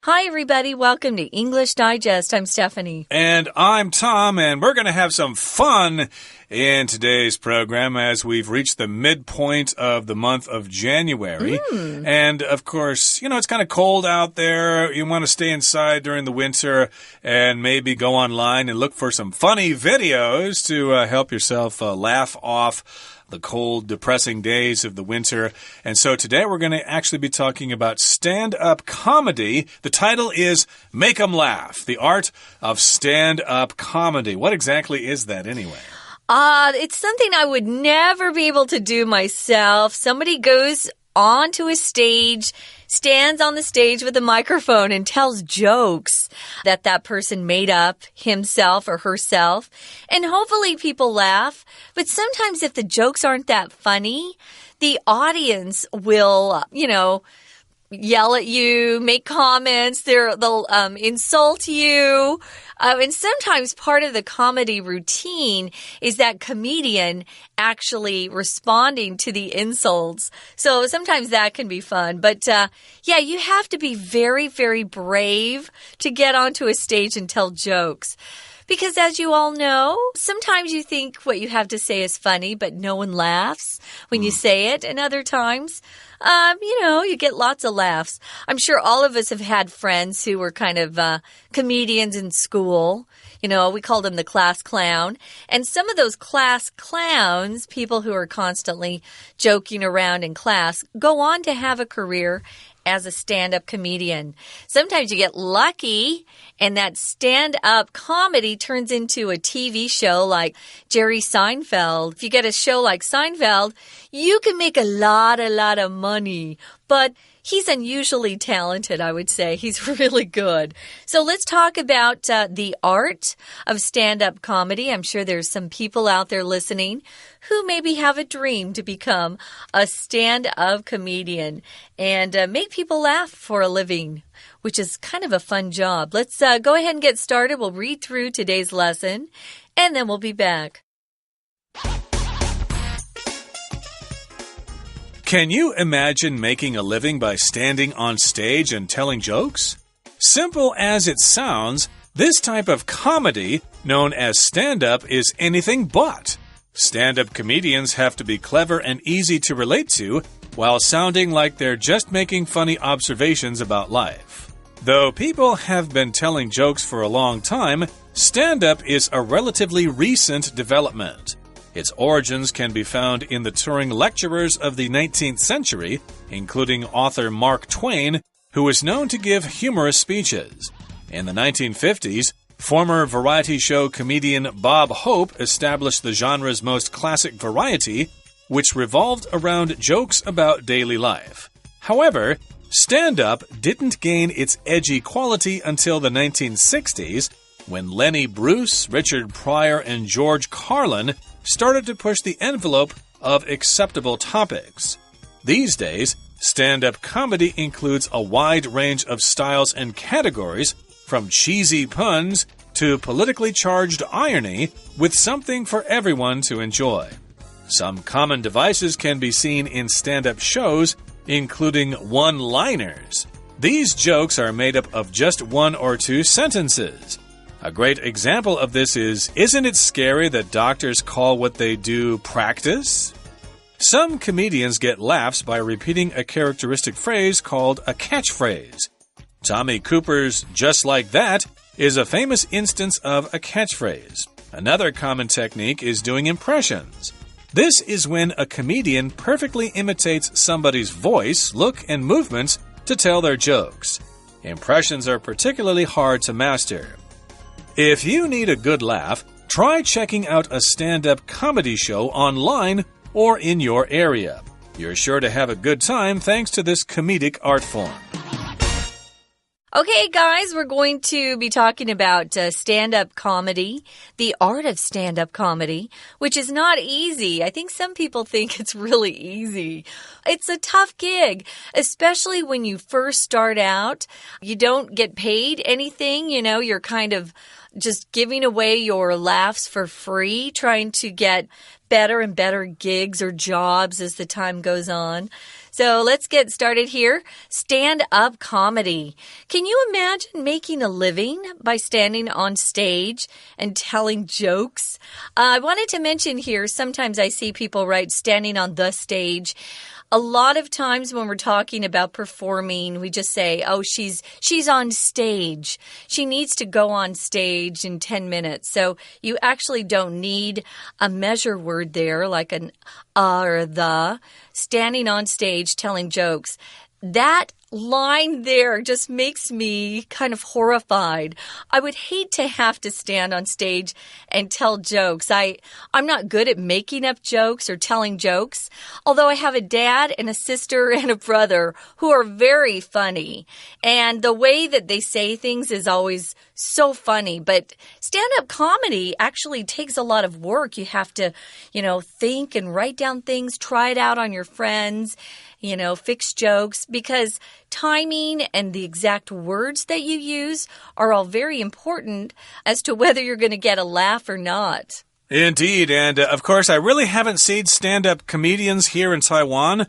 Hi, everybody. Welcome to English Digest. I'm Stephanie. And I'm Tom, and we're going to have some fun in today's program as we've reached the midpoint of the month of January. And, of course, you know, it's kind of cold out there. You want to stay inside during the winter and maybe go online and look for some funny videos to help yourself laugh off the cold, depressing days of the winter. And so today we're going to actually be talking about stand-up comedy. The title is Make 'em Laugh, the art of stand-up comedy. What exactly is that anyway? It's something I would never be able to do myself. Somebody goes onto a stage, stands on the stage with a microphone and tells jokes that person made up himself or herself. And hopefully people laugh. But sometimes if the jokes aren't that funny, the audience will, yell at you, make comments, they'll insult you. And sometimes part of the comedy routine is that comedian actually responding to the insults. So sometimes that can be fun. But you have to be very, very brave to get onto a stage and tell jokes. Because as you all know, sometimes you think what you have to say is funny, but no one laughs when you say it. And other times, you get lots of laughs. I'm sure all of us have had friends who were kind of comedians in school. You know, we called them the class clown. And some of those class clowns, people who are constantly joking around in class, go on to have a career as a stand-up comedian. Sometimes you get lucky and that stand-up comedy turns into a TV show like Jerry Seinfeld. If you get a show like Seinfeld, you can make a lot of money. But he's unusually talented, I would say. He's really good. So let's talk about the art of stand-up comedy. I'm sure there's some people out there listening who maybe have a dream to become a stand-up comedian and make people laugh for a living, which is kind of a fun job. Let's go ahead and get started. We'll read through today's lesson, and then we'll be back. Can you imagine making a living by standing on stage and telling jokes? Simple as it sounds, this type of comedy, known as stand-up, is anything but. Stand-up comedians have to be clever and easy to relate to, while sounding like they're just making funny observations about life. Though people have been telling jokes for a long time, stand-up is a relatively recent development. Its origins can be found in the touring lecturers of the 19th century, including author Mark Twain, who was known to give humorous speeches. In the 1950s, former variety show comedian Bob Hope established the genre's most classic variety, which revolved around jokes about daily life. However, stand-up didn't gain its edgy quality until the 1960s, when Lenny Bruce, Richard Pryor, and George Carlin started to push the envelope of acceptable topics. These days, stand-up comedy includes a wide range of styles and categories, from cheesy puns to politically charged irony, with something for everyone to enjoy. Some common devices can be seen in stand-up shows, including one-liners. These jokes are made up of just one or two sentences. A great example of this is, "Isn't it scary that doctors call what they do practice?" Some comedians get laughs by repeating a characteristic phrase called a catchphrase. Tommy Cooper's "just like that" is a famous instance of a catchphrase. Another common technique is doing impressions. This is when a comedian perfectly imitates somebody's voice, look, and movements to tell their jokes. Impressions are particularly hard to master. If you need a good laugh, try checking out a stand-up comedy show online or in your area. You're sure to have a good time thanks to this comedic art form. Okay, guys, we're going to be talking about stand-up comedy, the art of stand-up comedy, which is not easy. I think some people think it's really easy. It's a tough gig, especially when you first start out. You don't get paid anything, you know, you're kind of just giving away your laughs for free, trying to get better and better gigs or jobs as the time goes on. So let's get started here. Stand-up comedy. Can you imagine making a living by standing on stage and telling jokes? I wanted to mention here, sometimes I see people write standing on the stage. A lot of times when we're talking about performing, we just say, oh, she's on stage. She needs to go on stage in 10 minutes. So you actually don't need a measure word there like an or the. Standing on stage telling jokes. That line there just makes me kind of horrified. I would hate to have to stand on stage and tell jokes. I'm not good at making up jokes or telling jokes, although I have a dad and a sister and a brother who are very funny. And the way that they say things is always so funny. But stand-up comedy actually takes a lot of work. You have to, think and write down things, try it out on your friends, fix jokes, because timing and the exact words that you use are all very important as to whether you're going to get a laugh or not. Indeed, and of course, I really haven't seen stand-up comedians here in Taiwan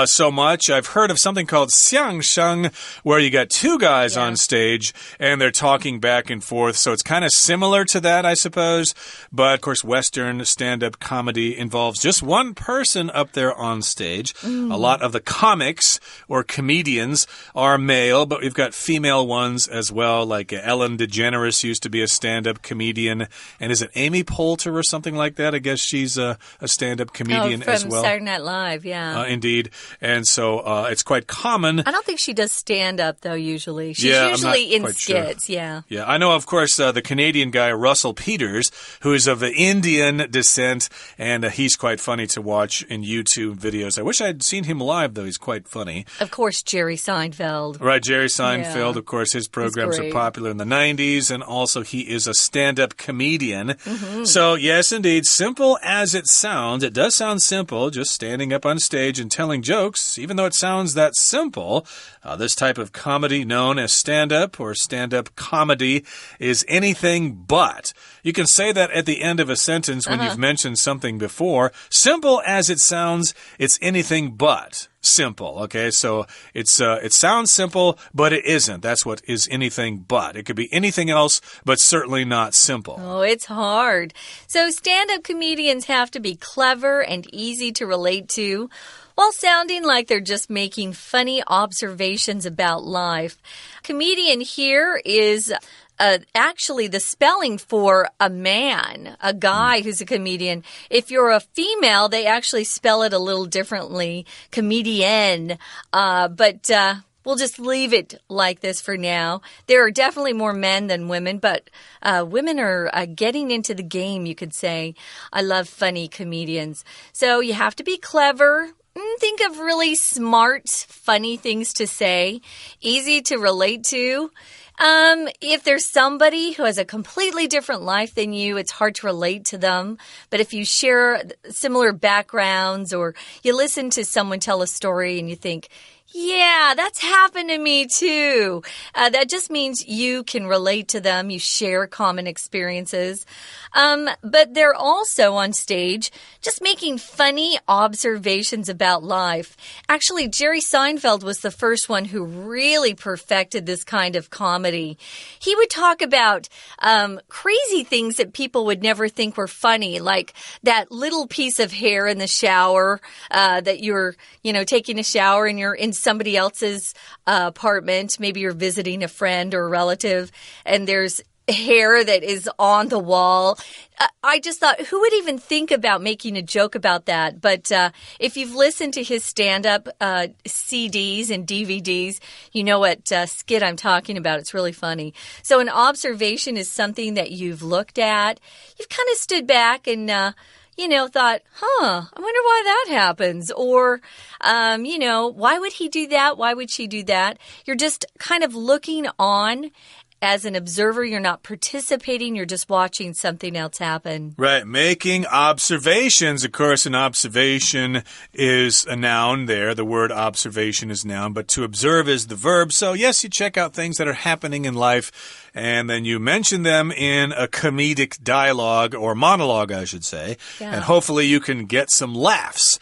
so much. I've heard of something called xiangsheng, where you got two guys on stage, and they're talking back and forth, so it's kind of similar to that, I suppose. But, of course, Western stand-up comedy involves just one person up there on stage. A lot of the comics or comedians are male, but we've got female ones as well, like Ellen DeGeneres used to be a stand-up comedian, and is it Amy Poulter or something like that? I guess she's a stand-up comedian as well. From Saturday Night Live, yeah. Indeed. And so it's quite common. I don't think she does stand-up, though, usually. She's usually in skits, sure. Yeah, I know, of course, the Canadian guy, Russell Peters, who is of Indian descent, and he's quite funny to watch in YouTube videos. I wish I'd seen him live, though. He's quite funny. Of course, Jerry Seinfeld. Right, Jerry Seinfeld. Of course, his programs are popular in the 90s, and also he is a stand-up comedian. So, yes, indeed. Simple as it sounds. It does sound simple, just standing up on stage and telling jokes. Even though it sounds that simple, this type of comedy known as stand-up or stand-up comedy is anything but. You can say that at the end of a sentence when you've mentioned something before. Simple as it sounds, it's anything but simple. Okay, so it sounds simple, but it isn't. That's what is anything but. It could be anything else, but certainly not simple. Oh, it's hard. So stand-up comedians have to be clever and easy to relate to, while sounding like they're just making funny observations about life. Comedian here is actually the spelling for a man, a guy who's a comedian. If you're a female, they actually spell it a little differently, comedian. But we'll just leave it like this for now. There are definitely more men than women, but women are getting into the game, you could say. I love funny comedians. So you have to be clever. Think of really smart, funny things to say, easy to relate to. If there's somebody who has a completely different life than you, it's hard to relate to them. But if you share similar backgrounds or you listen to someone tell a story and you think, yeah, that's happened to me too. That just means you can relate to them. You share common experiences. But they're also on stage just making funny observations about life. Actually, Jerry Seinfeld was the first one who really perfected this kind of comedy. He would talk about crazy things that people would never think were funny, like that little piece of hair in the shower that you're, taking a shower and you're in somebody else's apartment. Maybe you're visiting a friend or a relative, and there's hair that is on the wall. I just thought, who would even think about making a joke about that? But if you've listened to his stand-up CDs and DVDs, you know what skit I'm talking about. It's really funny. So an observation is something that you've looked at. You've kind of stood back and thought, I wonder why that happens. Or, why would he do that? Why would she do that? You're just kind of looking on. As an observer, you're not participating. You're just watching something else happen. Right. Making observations. Of course, an observation is a noun there. The word observation is noun, but to observe is the verb. So, yes, you check out things that are happening in life, and then you mention them in a comedic dialogue or monologue, I should say. Yeah. And hopefully you can get some laughs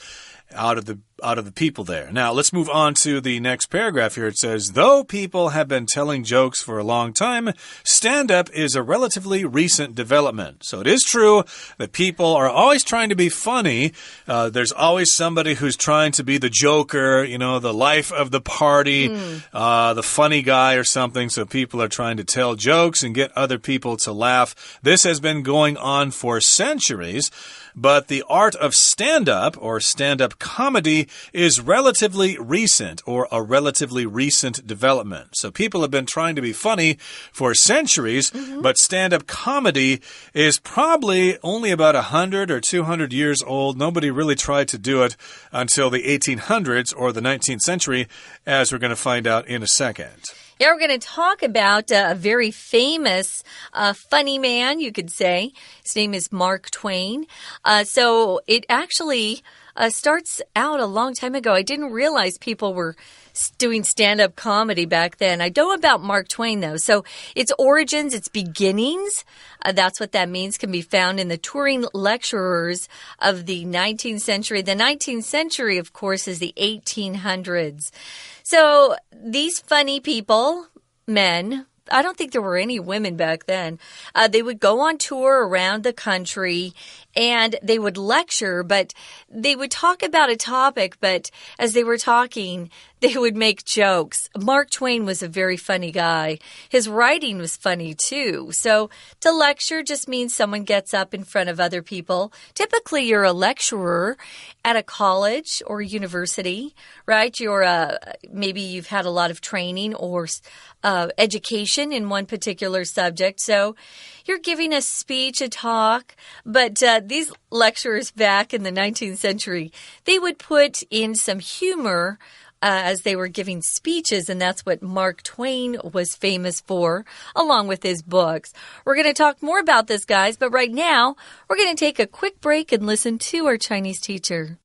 out of the out of the people there. Now, let's move on to the next paragraph here. It says, though people have been telling jokes for a long time, stand-up is a relatively recent development. So it is true that people are always trying to be funny. There's always somebody who's trying to be the joker, you know, the life of the party, the funny guy or something. So people are trying to tell jokes and get other people to laugh. This has been going on for centuries. But the art of stand-up or stand-up comedy is relatively recent or a relatively recent development. So people have been trying to be funny for centuries, but stand-up comedy is probably only about 100 or 200 years old. Nobody really tried to do it until the 1800s or the 19th century, as we're going to find out in a second. Yeah, we're going to talk about a very famous funny man, you could say. His name is Mark Twain. So it actually starts out a long time ago. I didn't realize people were doing stand-up comedy back then. I know about Mark Twain, though. So its origins, its beginnings, that's what that means, can be found in the touring lecturers of the 19th century. The 19th century, of course, is the 1800s. So these funny people, men, I don't think there were any women back then. They would go on tour around the country and they would lecture, but they would talk about a topic, but as they were talking, they would make jokes. Mark Twain was a very funny guy. His writing was funny too. So to lecture just means someone gets up in front of other people. Typically, you're a lecturer at a college or university, right? You're maybe you've had a lot of training or education in one particular subject. So you're giving a speech, a talk, but these lecturers back in the 19th century, they would put in some humor as they were giving speeches, and that's what Mark Twain was famous for, along with his books. We're going to talk more about this, guys, but right now, we're going to take a quick break and listen to our Chinese teacher.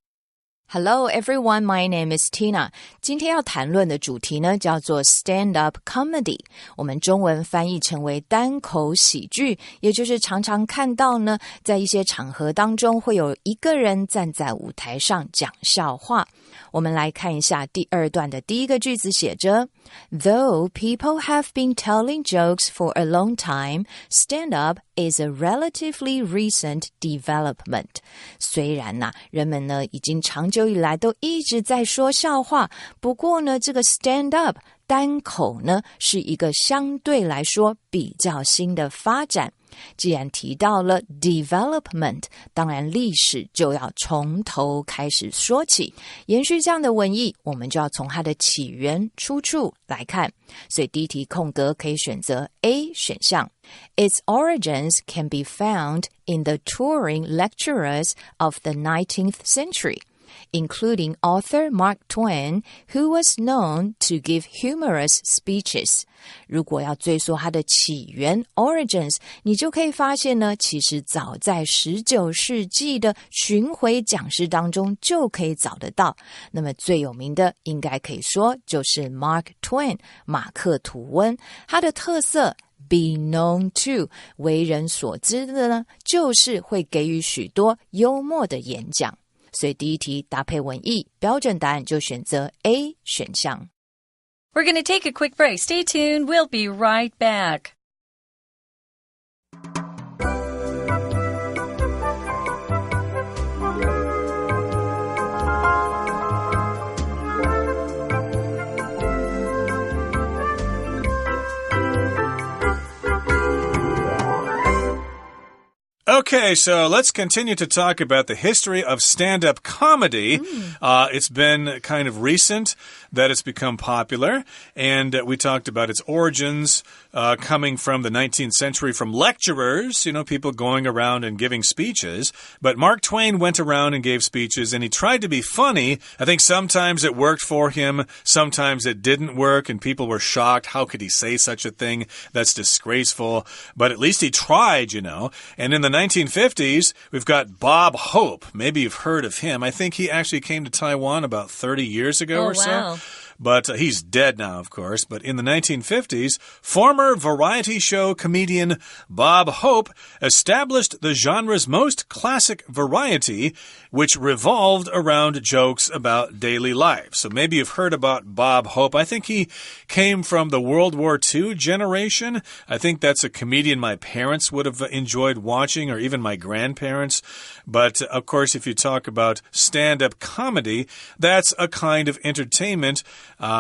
Hello everyone, my name is Tina. 今天要谈论的主题呢，叫做 stand-up comedy. 我们中文翻译成为单口喜剧，也就是常常看到呢，在一些场合当中会有一个人站在舞台上讲笑话。我们来看一下第二段的第一个句子写着 Though people have been telling jokes for a long time, stand-up is a relatively recent development. 虽然人们呢已经长久以来都一直在说笑话，不过呢这个 stand-up 单口呢是一个相对来说比较新的发展。既然提到了 development， 当然历史就要从头开始说起。延续这样的文意，我们就要从它的起源出处来看。所以第一题空格可以选择 A 选项。Its origins can be found in the touring lecturers of the 19th century.Including author Mark Twain, who was known to give humorous speeches. 如果要追溯它的起源 origins， 你就可以发现呢，其实早在19世纪的巡回讲师当中就可以找得到。那么最有名的应该可以说就是 Mark Twain， 马克吐温。他的特色Be known to 为人所知的呢，就是会给予许多幽默的演讲。所以第一题搭配文意，标准答案就选择 A 选项。We're going to take a quick break. Stay tuned. We'll be right back. Okay, so let's continue to talk about the history of stand-up comedy. It's been kind of recent that it's become popular, and we talked about its origins coming from the 19th century from lecturers, you know, people going around and giving speeches. But Mark Twain went around and gave speeches, and he tried to be funny. I think sometimes it worked for him, sometimes it didn't work, and people were shocked. How could he say such a thing? That's disgraceful. But at least he tried, you know. And in the 1950s, we've got Bob Hope. Maybe you've heard of him. I think he actually came to Taiwan about 30 years ago or so. but he's dead now, of course. But in the 1950s, former variety show comedian Bob Hope established the genre's most classic variety, which revolved around jokes about daily life. So maybe you've heard about Bob Hope. I think he came from the World War II generation. I think that's a comedian my parents would have enjoyed watching, or even my grandparents. But, of course, if you talk about stand-up comedy, that's a kind of entertainment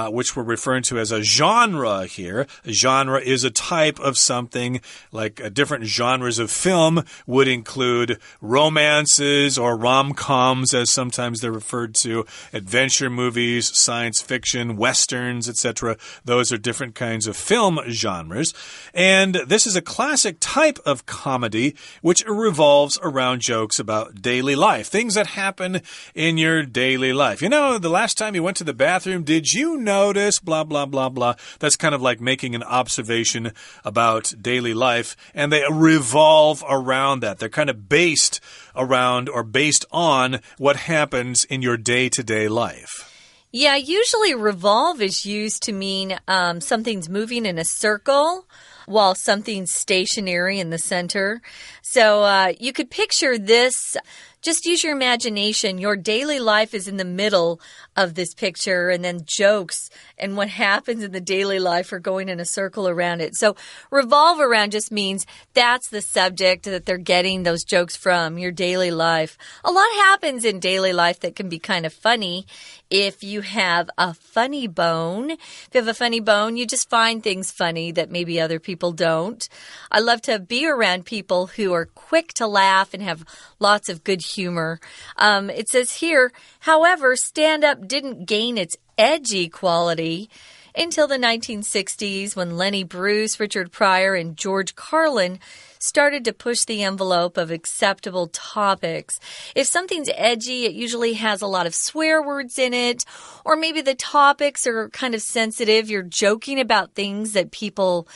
which we're referring to as a genre here. A genre is a type of something, like different genres of film would include romances or rom-coms, as sometimes they're referred to, adventure movies, science fiction, westerns, etc. Those are different kinds of film genres. And this is a classic type of comedy which revolves around jokes about daily life, things that happen in your daily life. You know, the last time you went to the bathroom, did you notice blah, blah, blah, blah? That's kind of like making an observation about daily life, and they revolve around that. They're kind of based around or based on what happens in your day-to-day life. Yeah, usually revolve is used to mean something's moving in a circle while something's stationary in the center. So you could picture this. Just use your imagination. Your daily life is in the middle of this picture, and then jokes and what happens in the daily life are going in a circle around it. So revolve around just means that's the subject that they're getting those jokes from, your daily life. A lot happens in daily life that can be kind of funny. If you have a funny bone, you just find things funny that maybe other people don't. I love to be around people who are quick to laugh and have lots of good humor. It says here, however, stand-up didn't gain its edgy quality until the 1960s when Lenny Bruce, Richard Pryor, and George Carlin started to push the envelope of acceptable topics. If something's edgy, it usually has a lot of swear words in it, or maybe the topics are kind of sensitive. You're joking about things that people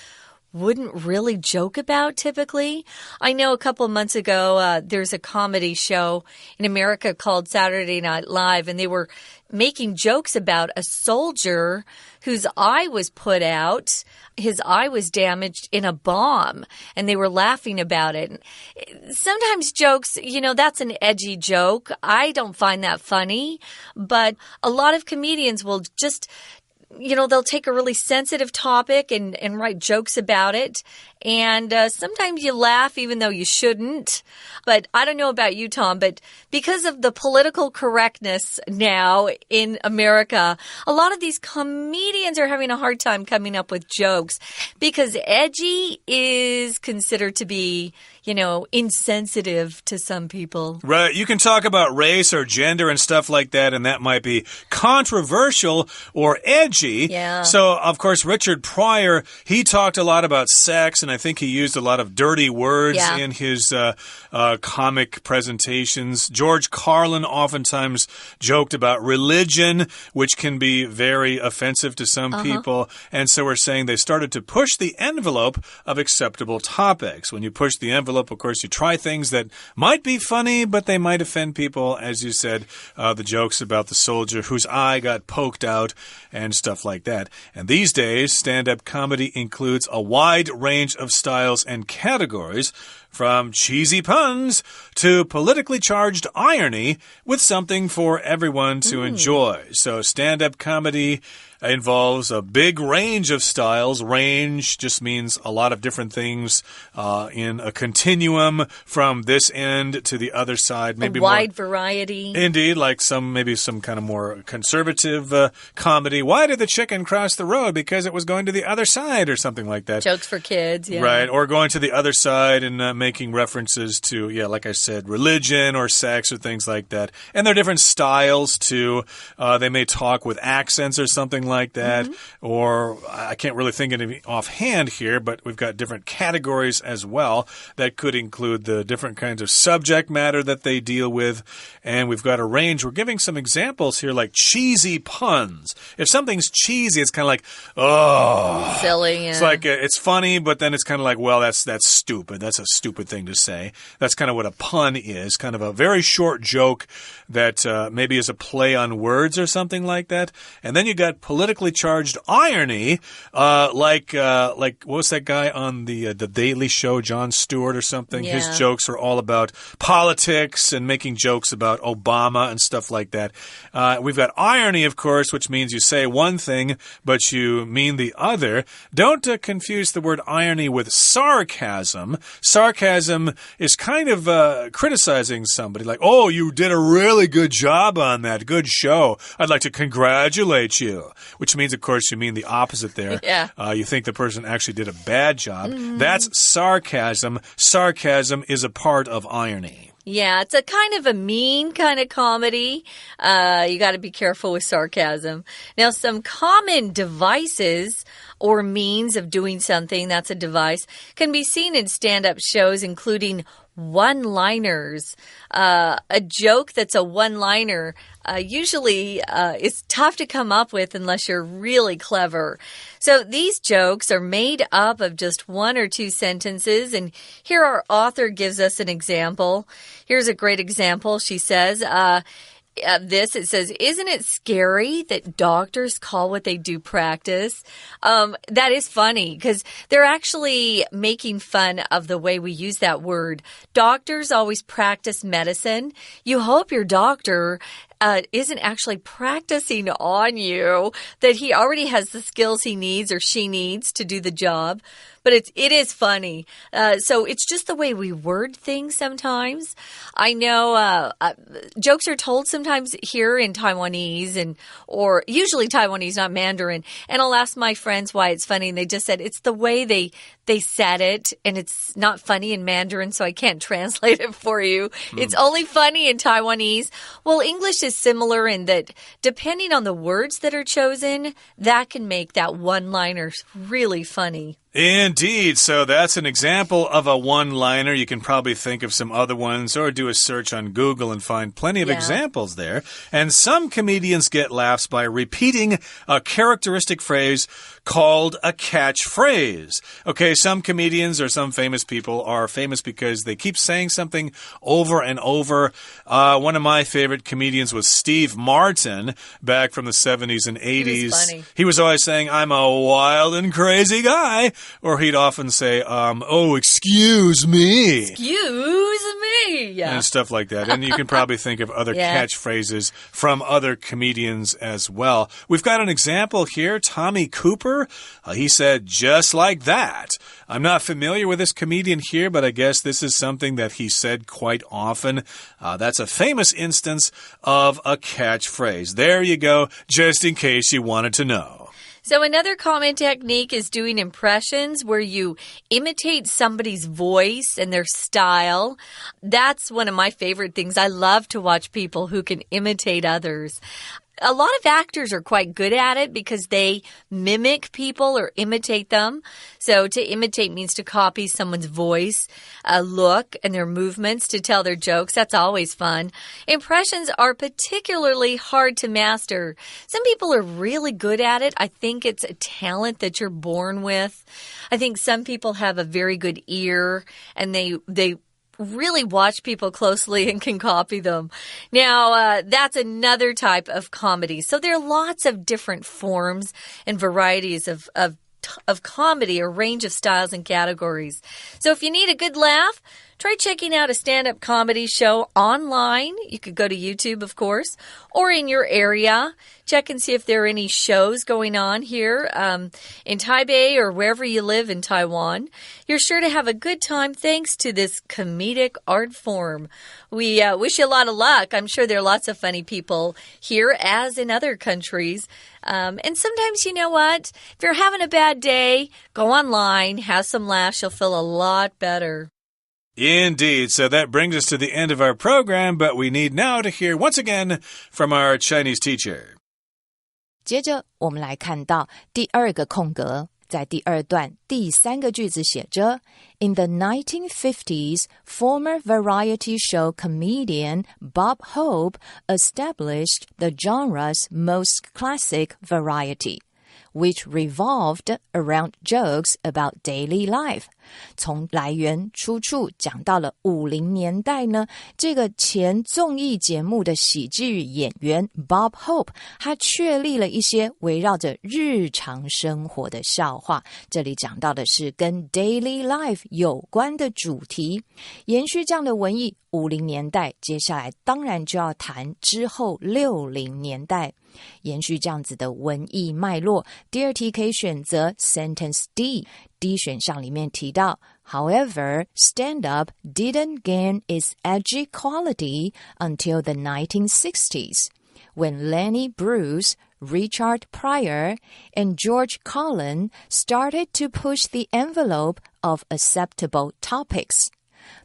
wouldn't really joke about typically. I know a couple months ago, there's a comedy show in America called Saturday Night Live, and they were making jokes about a soldier whose eye was put out. His eye was damaged in a bomb, and they were laughing about it. Sometimes jokes, you know, that's an edgy joke. I don't find that funny, but a lot of comedians will just, you know, they'll take a really sensitive topic and write jokes about it. And sometimes you laugh even though you shouldn't. But I don't know about you, Tom, but because of the political correctness now in America, a lot of these comedians are having a hard time coming up with jokes because edgy is considered to be, you know, insensitive to some people. Right. You can talk about race or gender and stuff like that, and that might be controversial or edgy. Yeah. So, of course, Richard Pryor, he talked a lot about sex, and I think he used a lot of dirty words in his comic presentations. George Carlin oftentimes joked about religion, which can be very offensive to some people. And so we're saying they started to push the envelope of acceptable topics. When you push the envelope, of course, you try things that might be funny, but they might offend people. As you said, the jokes about the soldier whose eye got poked out and stuff like that. And these days, stand-up comedy includes a wide range of styles and categories, from cheesy puns to politically charged irony, with something for everyone to enjoy. So stand-up comedy involves a big range of styles. Range just means a lot of different things in a continuum from this end to the other side. Maybe a wide variety. Indeed, like maybe some kind of more conservative comedy. Why did the chicken cross the road? Because it was going to the other side, or something like that. Jokes for kids, yeah. Right, or going to the other side and making references to, like I said, religion or sex or things like that. And there are different styles too. They may talk with accents or something like that, or I can't really think of any offhand here, but we've got different categories as well that could include the different kinds of subject matter that they deal with, and we've got a range. We're giving some examples here, like cheesy puns. If something's cheesy, it's kind of like, oh, silly. Yeah. It's like it's funny, but then it's kind of like, well, that's stupid. That's a stupid thing to say. That's kind of what a pun is, kind of a very short joke that maybe is a play on words or something like that. And then you got political politically charged irony, like what was that guy on the Daily Show, Jon Stewart or something? Yeah. His jokes are all about politics and making jokes about Obama and stuff like that. We've got irony, of course, which means you say one thing, but you mean the other. Don't confuse the word irony with sarcasm. Sarcasm is kind of criticizing somebody, like, oh, you did a really good job on that. Good show. I'd like to congratulate you. Which means, of course, you mean the opposite there. Yeah. You think the person actually did a bad job. That's sarcasm. Sarcasm is a part of irony. Yeah, it's a kind of a mean kind of comedy. You got to be careful with sarcasm. Now, some common devices or means of doing something, that's a device, can be seen in stand-up shows, including one-liners. A joke that's a one-liner usually is tough to come up with unless you're really clever. So these jokes are made up of just one or two sentences, and here our author gives us an example. Here's a great example. She says, it says, isn't it scary that doctors call what they do practice? That is funny because they're actually making fun of the way we use that word. Doctors always practice medicine. You hope your doctor isn't actually practicing on you, that he already has the skills he needs or she needs to do the job. But it is funny. So it's just the way we word things sometimes. I know jokes are told sometimes here in Taiwanese or usually Taiwanese, not Mandarin. And I'll ask my friends why it's funny, and they just said it's the way they said it, and it's not funny in Mandarin, so I can't translate it for you. It's only funny in Taiwanese. Well, English is similar in that depending on the words that are chosen, that can make that one-liner really funny. Indeed. So that's an example of a one-liner. You can probably think of some other ones or do a search on Google and find plenty of examples there. And some comedians get laughs by repeating a characteristic phrase called a catchphrase. Okay, some comedians or some famous people are famous because they keep saying something over and over. One of my favorite comedians was Steve Martin back from the 70s and 80s. He was funny. He was always saying, I'm a wild and crazy guy. Or he'd often say, oh, excuse me. Excuse me. Yeah. And stuff like that. And you can probably think of other catchphrases from other comedians as well. We've got an example here. Tommy Cooper, he said, just like that. I'm not familiar with this comedian here, but I guess this is something that he said quite often. That's a famous instance of a catchphrase. There you go, just in case you wanted to know. So another common technique is doing impressions where you imitate somebody's voice and their style. That's one of my favorite things. I love to watch people who can imitate others. A lot of actors are quite good at it because they mimic people or imitate them. So to imitate means to copy someone's voice, look, and their movements to tell their jokes. That's always fun. Impressions are particularly hard to master. Some people are really good at it. I think it's a talent that you're born with. I think some people have a very good ear and they really watch people closely and can copy them. Now, that's another type of comedy. So there are lots of different forms and varieties of comedy, a range of styles and categories. So if you need a good laugh, try checking out a stand-up comedy show online. You could go to YouTube, of course, or in your area. Check and see if there are any shows going on here in Taipei or wherever you live in Taiwan. You're sure to have a good time thanks to this comedic art form. We wish you a lot of luck. I'm sure there are lots of funny people here as in other countries. And sometimes, you know what? If you're having a bad day, go online, have some laughs. You'll feel a lot better. Indeed. So that brings us to the end of our program, but we need now to hear once again from our Chinese teacher. 接着我们来看到第二个空格，在第二段第三个句子写着 In the 1950s, former variety show comedian Bob Hope established the genre's most classic variety, which revolved around jokes about daily life. 从来源出处讲到了50年代呢，这个前综艺节目的喜剧演员 Bob Hope 他确立了一些围绕着日常生活的笑话，这里讲到的是跟 daily life 有关的主题。延续这样的文意50年代，接下来当然就要谈之后60年代。延续这样子的文意脉络，第二题可以选择 Sentence D 选项里面提到 However, stand-up didn't gain its edgy quality until the 1960s, when Lenny Bruce, Richard Pryor, and George Carlin started to push the envelope of acceptable topics.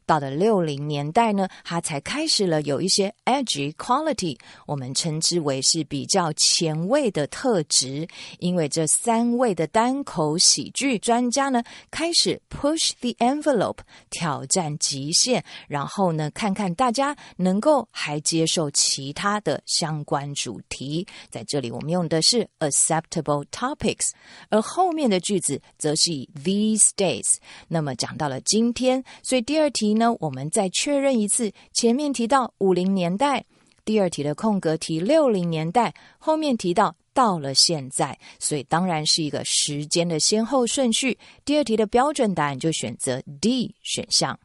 到了60年代呢，它才开始了有一些 edgy quality， 我们称之为是比较前卫的特质。因为这3位的单口喜剧专家呢，开始 push the envelope， 挑战极限，然后呢，看看大家能够还接受其他的相关主题。在这里我们用的是 acceptable topics， 而后面的句子则是以 these days， 那么讲到了今天，所以第二题呢，我们再确认一次，前面提到50年代，第二题的空格提60年代，后面提到了现在，所以当然是一个时间的先后顺序。第二题的标准答案就选择 D 选项。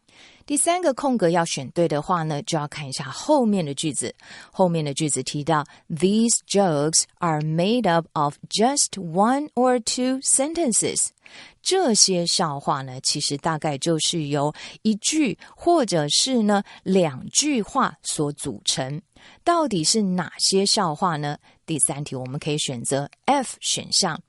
第三个空格要选对的话呢，就要看一下后面的句子。后面的句子提到 These jokes are made up of just 1 or 2 sentences。这些笑话呢，其实大概就是由一句或者是呢2句话所组成。到底是哪些笑话呢？第三题我们可以选择 F 选项。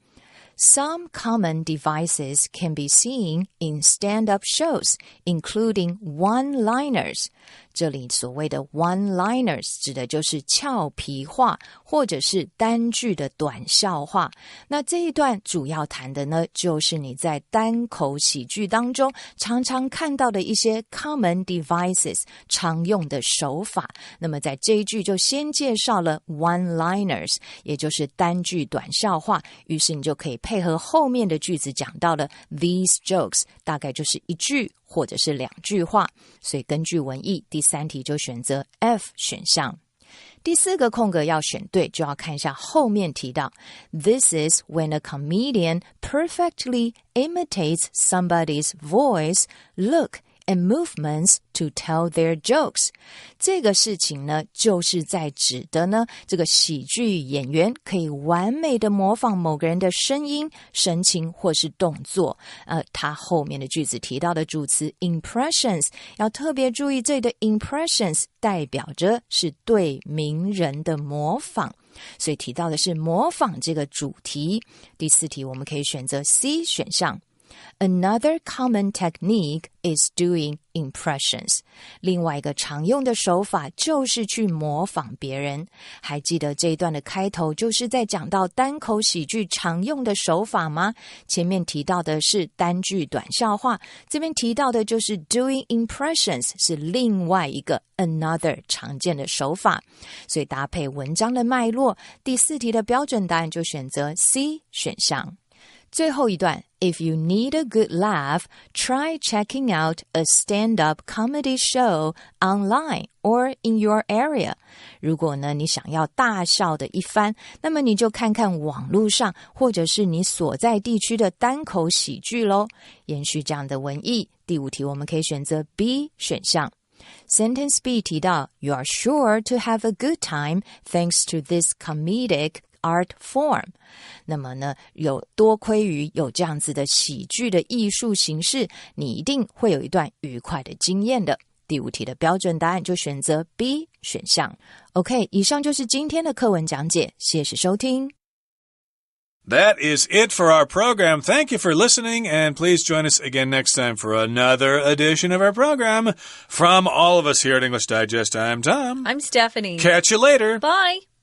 Some common devices can be seen in stand-up shows, including one-liners. 这里所谓的 one-liners 指的就是俏皮话或者是单句的短笑话。那这一段主要谈的呢，就是你在单口喜剧当中常常看到的一些 common devices 常用的手法。那么在这一句就先介绍了 one-liners， 也就是单句短笑话，于是你就可以配合后面的句子讲到了 these jokes， 大概就是一句或者是2句话，所以根据文意，第三题就选择 F 选项。第四个空格要选对，就要看一下后面提到 This is when a comedian perfectly imitates somebody's voice, look, and movements to tell their jokes. 这个事情呢，就是在指的呢，这个喜剧演员可以完美的模仿某个人的声音、神情或是动作。他后面的句子提到的主词 impressions， 要特别注意这里的 impressions 代表着是对名人的模仿。所以提到的是模仿这个主题。第四题我们可以选择 C 选项。Another common technique is doing impressions. 另外一个常用的手法就是去模仿别人。还记得这一段的开头就是在讲到单口喜剧常用的手法吗？前面提到的是单句短笑话，这边提到的就是 doing impressions， 是另外一个 another 常见的手法。所以搭配文章的脉络，第四题的标准答案就选择 C 选项。最后一段 If you need a good laugh, try checking out a stand-up comedy show online or in your area. 如果呢你想要大笑的一番，那么你就看看网络上或者是你所在地区的单口喜剧咯。延续这样的文意，第五题我们可以选择 B 选项。Sentence B 提到 You are sure to have a good time thanks to this comedic art form. 那么呢，有多亏于有这样子的喜剧的艺术形式，你一定会有一段愉快的经验的。第五题的标准答案就选择 B 选项。OK， 以上就是今天的课文讲解，谢谢收听。That is it for our program. Thank you for listening, and please join us again next time for another edition of our program. From all of us here at English Digest, I'm Tom. I'm Stephanie. Catch you later. Bye.